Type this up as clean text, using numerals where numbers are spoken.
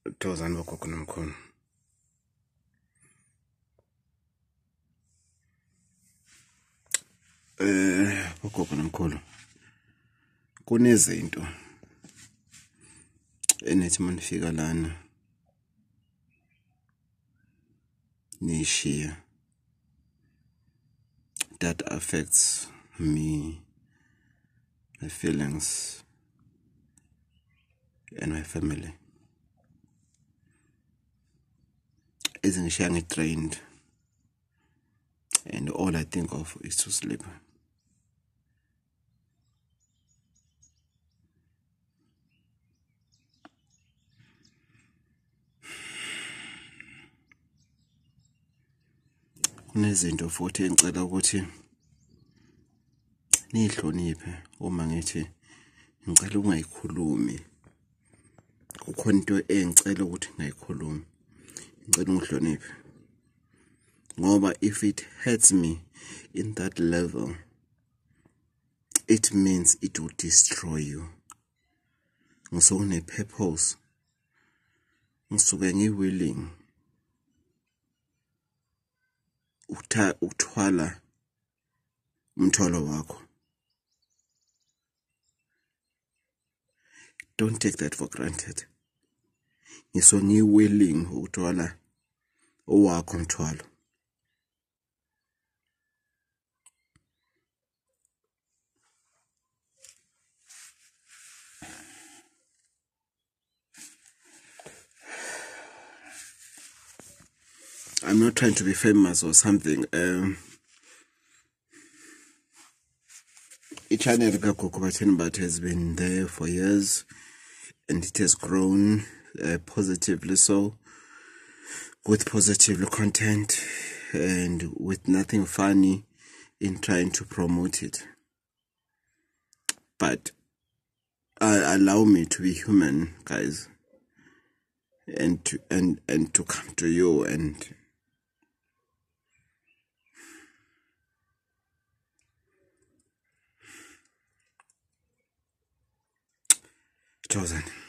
Thokozani bogogo nomkhulu. Bogogo nomkhulu. Kunezinto enethi manifika lana nishiya that affects me, my feelings, and my family. Ezingishiya drained, and all I think of is to sleep. Kunezinto futhi engicela ukuthi nihloniphe uma ngithi ngicela ungayikhulumi. Kukhona into engicela ukuthi ngayikhulumi. Ngicela ungihloniphe. Ngoba if it hurts me in that level, it means it will destroy you. Ngisuke ngine-purpose. Ngisuke ngi-willing ukuthwala umthwalo wakho. Don't take that for granted. Ngisuke ngi-willing ukuthwala owakho umthwalo. I'm not trying to be famous or something. Channel Gogo Bathini Mbatha has been there for years, and it has grown positively so, with positive content and with nothing funny in trying to promote it. But allow me to be human, guys, and to come to you and Thokozani.